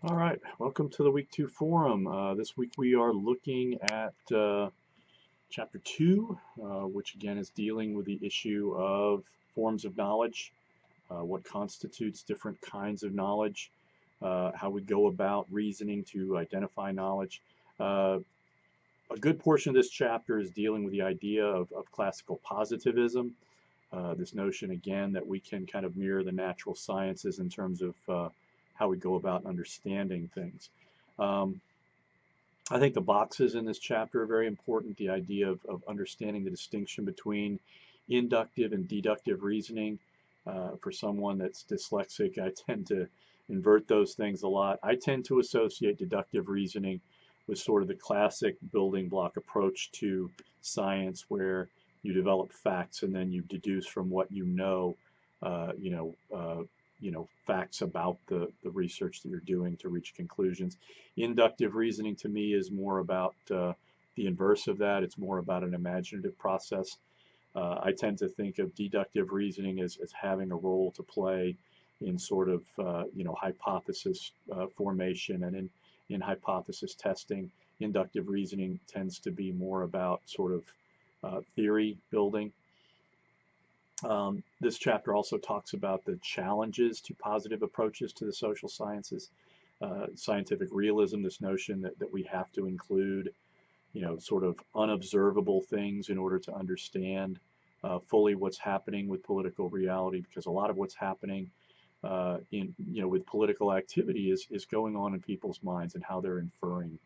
All right, welcome to the Week 2 Forum. This week we are looking at Chapter 2, which again is dealing with the issue of forms of knowledge, what constitutes different kinds of knowledge, how we go about reasoning to identify knowledge. Uh, a good portion of this chapter is dealing with the idea of classical positivism, this notion again that we can kind of mirror the natural sciences in terms of how we go about understanding things. Um, I think the boxes in this chapter are very important. The idea of understanding the distinction between inductive and deductive reasoning. For someone that's dyslexic, I tend to invert those things a lot. I tend to associate deductive reasoning with sort of the classic building block approach to science, where you develop facts and then you deduce from what you know, uh, you know, uh, facts about the research that you're doing to reach conclusions. Inductive reasoning to me is more about the inverse of that. It's more about an imaginative process. I tend to think of deductive reasoning as having a role to play in sort of hypothesis formation and in hypothesis testing. Inductive reasoning tends to be more about sort of theory building. This chapter also talks about the challenges to positive approaches to the social sciences, scientific realism, this notion that we have to include, sort of unobservable things in order to understand fully what's happening with political reality, because a lot of what's happening with political activity is going on in people's minds and how they're inferring.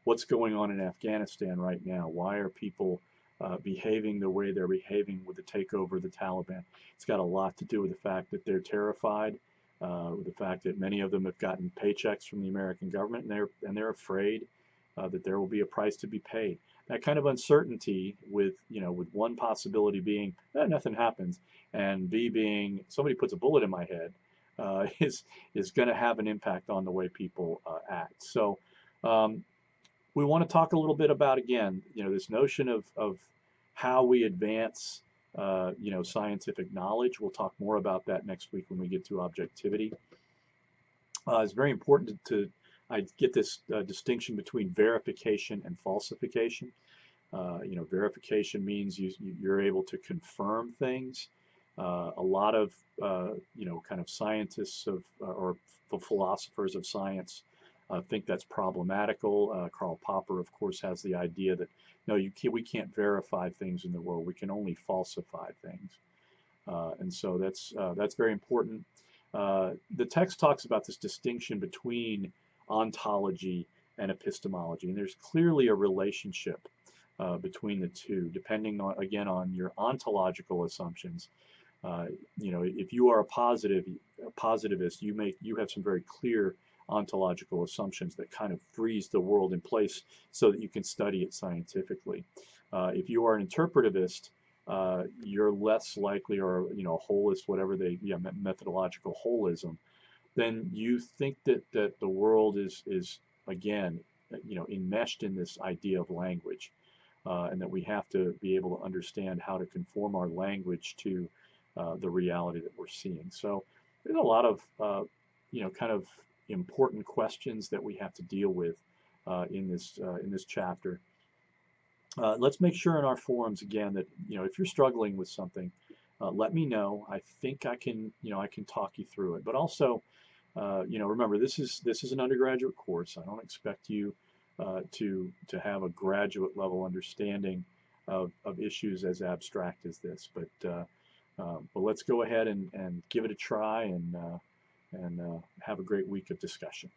What's going on in Afghanistan right now? Why are people behaving the way they're behaving with the takeover of the Taliban? It's got a lot to do with the fact that they're terrified, with the fact that many of them have gotten paychecks from the American government, and they're afraid that there will be a price to be paid. That kind of uncertainty, with one possibility being nothing happens, and B being somebody puts a bullet in my head, is going to have an impact on the way people act. So um, we want to talk a little bit about, again, this notion of how we advance scientific knowledge. We'll talk more about that next week when we get to objectivity. It's very important I get this distinction between verification and falsification. Verification means you're able to confirm things. A lot of kind of scientists or philosophers of science think that's problematical. Karl Popper, of course, has the idea that no, we can't verify things in the world. We can only falsify things, and so that's very important. The text talks about this distinction between ontology and epistemology, and there's clearly a relationship between the two, depending on, again, on your ontological assumptions. If you are a positivist, you have some very clear ontological assumptions that kind of freeze the world in place so that you can study it scientifically. If you are an interpretivist, you're less likely, or a holist, whatever methodological holism, then you think that the world is again, enmeshed in this idea of language, and that we have to be able to understand how to conform our language to the reality that we're seeing. So there's a lot of kind of important questions that we have to deal with in this chapter. Let's make sure in our forums again that if you're struggling with something, let me know. I think I can talk you through it. But also, remember, this is an undergraduate course. I don't expect you to have a graduate level understanding of issues as abstract as this. But let's go ahead and give it a try, and have a great week of discussion.